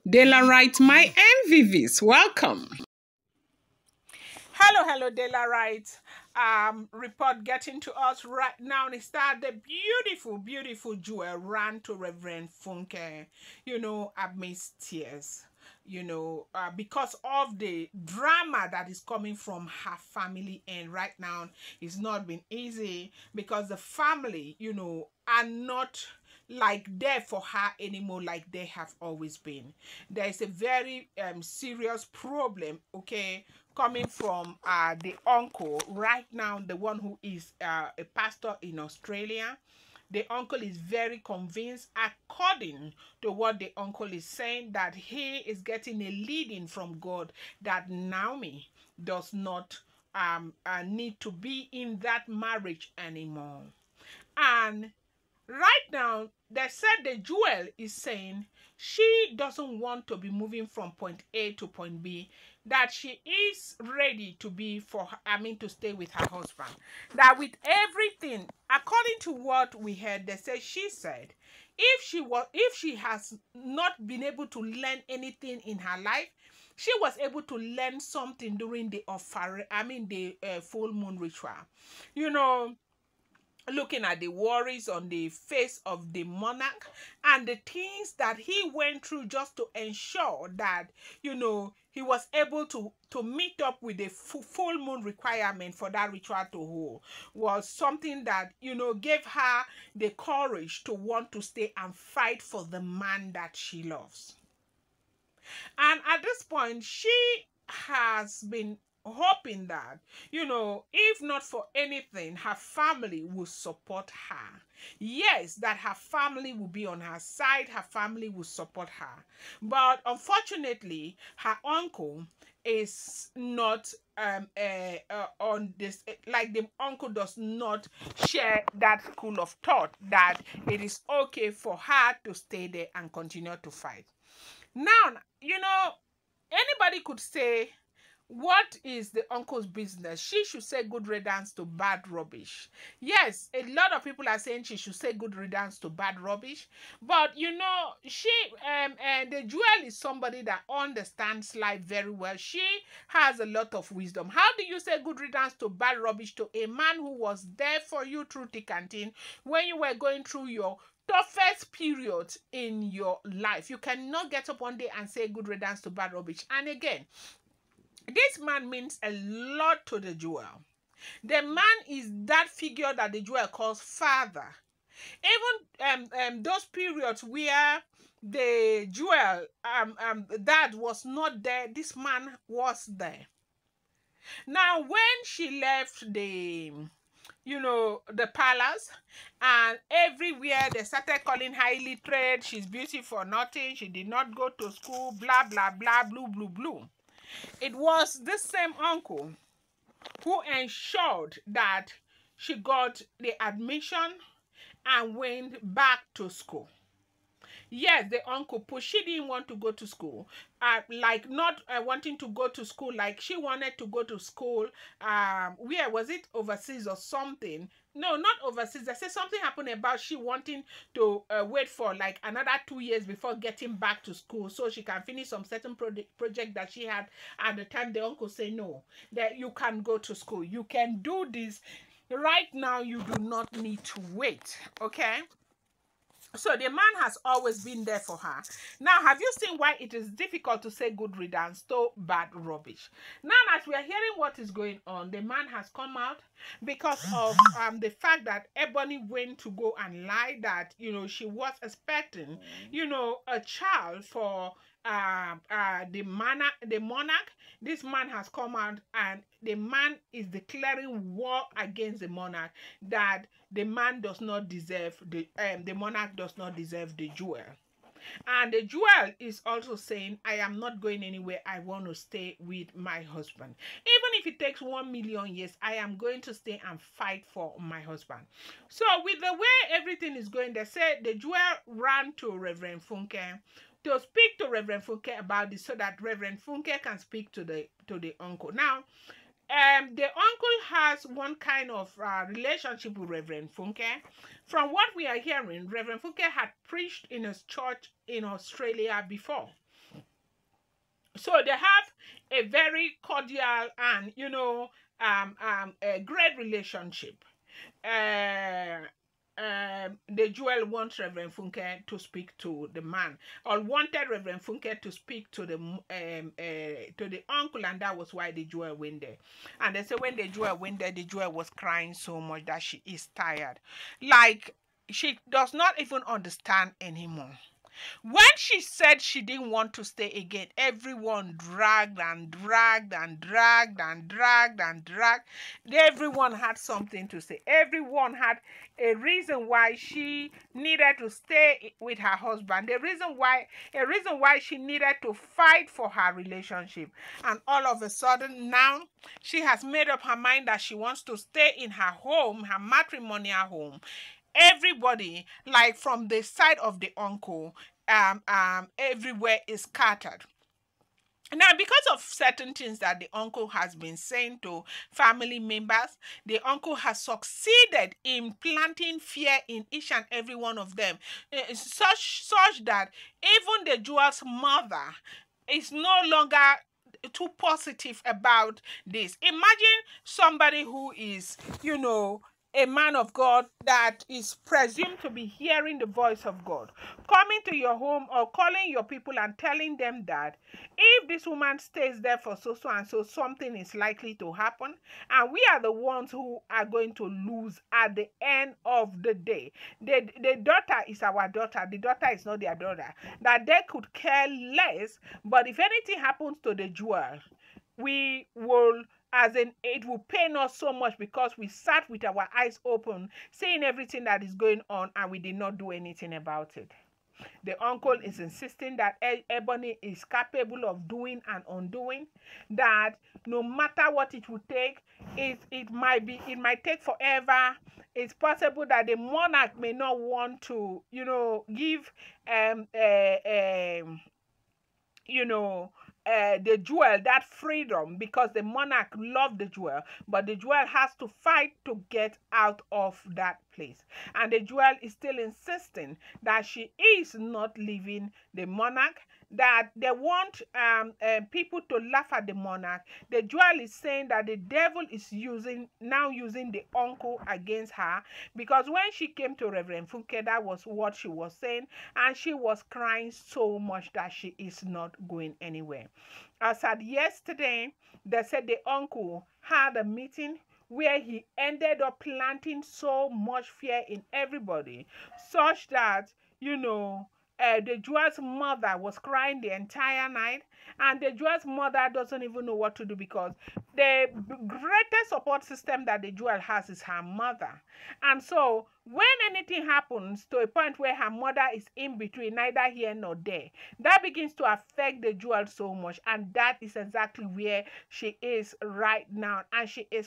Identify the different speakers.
Speaker 1: Delarite, my MVVs, welcome. Hello, Delarite. Report getting to us right now is that the beautiful Jewel ran to Reverend Funke, amidst tears, because of the drama that is coming from her family. And right now, it's not been easy because the family, are not like there for her anymore like they have always been. There is a very serious problem, okay, coming from the uncle right now, the one who is a pastor in Australia. The uncle is very convinced, according to what the uncle is saying, that he is getting a leading from God that Naomi does not need to be in that marriage anymore. And right now, they said the Jewel is saying she doesn't want to be moving from point A to point B, that she is ready to be to stay with her husband. That with everything, according to what we heard, they said she said, if she has not been able to learn anything in her life, she was able to learn something during the full moon ritual. Looking at the worries on the face of the monarch and the things that he went through just to ensure that he was able to meet up with the full moon requirement for that ritual to hold, was something that gave her the courage to want to stay and fight for the man that she loves. And at this point, she has been hoping that, if not for anything, her family will support her. Yes, that her family will be on her side, her family will support her. But unfortunately, her uncle is not on this, like the uncle does not share that school of thought that it is okay for her to stay there and continue to fight. Now, anybody could say, what is the uncle's business? She should say good riddance to bad rubbish. Yes, a lot of people are saying she should say good riddance to bad rubbish. But, the Jewel is somebody that understands life very well. She has a lot of wisdom. How do you say good riddance to bad rubbish to a man who was there for you through thick and thin when you were going through your toughest period in your life? You cannot get up one day and say good riddance to bad rubbish. And again, this man means a lot to the Jewel. The man is that figure that the Jewel calls father. Even those periods where the Jewel dad was not there, this man was there. Now, when she left the palace, and everywhere they started calling her illiterate, she's beautiful for nothing, she did not go to school, blah blah blah, blue. It was this same uncle who ensured that she got the admission and went back to school. Yes, the uncle pushed. She didn't want to go to school. Not wanting to go to school. Like, she wanted to go to school. Where was it? Overseas or something? No, not overseas. I said something happened about she wanting to wait for like another 2 years before getting back to school so she can finish some certain project that she had at the time. The uncle said, no, that you can go to school. You can do this right now. You do not need to wait. Okay? So the man has always been there for her. Now, have you seen why it is difficult to say good riddance to bad rubbish? Now, as we are hearing what is going on, the man has come out because of the fact that Ebony went to go and lie that, she was expecting, a child for the monarch. This man has come out and the man is declaring war against the monarch, that the man does not deserve the monarch does not deserve the Jewel. And the Jewel is also saying, I am not going anywhere. I want to stay with my husband. Even if it takes 1 million years, I am going to stay and fight for my husband. So with the way everything is going, they said the Jewel ran to Reverend Funke to speak to Reverend Funke about this so that Reverend Funke can speak to the uncle. Now, the uncle has one kind of relationship with Reverend Funke. From what we are hearing, Reverend Funke had preached in his church in Australia before. So they have a very cordial and, a great relationship. uh, the jewel wants Reverend Funke to speak to the man, or wanted Reverend Funke to speak to the uncle, and that was why the jewel went there. And they say when the jewel went there, the jewel was crying so much that she is tired, like she does not even understand anymore. When she said she didn't want to stay again, everyone dragged and dragged and dragged and dragged and dragged. Everyone had something to say. Everyone had a reason why she needed to stay with her husband. A reason why she needed to fight for her relationship. And all of a sudden now she has made up her mind that she wants to stay in her home, her matrimonial home. Everybody, like from the side of the uncle, everywhere is scattered. Now, because of certain things that the uncle has been saying to family members, the uncle has succeeded in planting fear in each and every one of them, such that even the jewel's mother is no longer too positive about this. Imagine somebody who is, a man of God that is presumed to be hearing the voice of God, coming to your home or calling your people and telling them that if this woman stays there for so and so, something is likely to happen, and we are the ones who are going to lose at the end of the day. The daughter is our daughter, the daughter is not their daughter. That they could care less, but if anything happens to the jewel, we will, as in, it will pain us so much because we sat with our eyes open, seeing everything that is going on, and we did not do anything about it. The uncle is insisting that Ebony is capable of doing and undoing, that no matter what it will take, it might take forever. It's possible that the monarch may not want to, give the jewel that freedom, because the monarch loved the jewel, but the jewel has to fight to get out of that place. And the jewel is still insisting that she is not leaving the monarch, that they want people to laugh at the monarch. The jewel is saying that the devil is using the uncle against her, because when she came to Reverend Funke, that was what she was saying, and she was crying so much that she is not going anywhere. As at yesterday, they said the uncle had a meeting where he ended up planting so much fear in everybody, such that, the jewel's mother was crying the entire night, and the jewel's mother doesn't even know what to do, because the greatest support system that the jewel has is her mother. And so when anything happens to a point where her mother is in between, neither here nor there, that begins to affect the jewel so much, and that is exactly where she is right now, and she is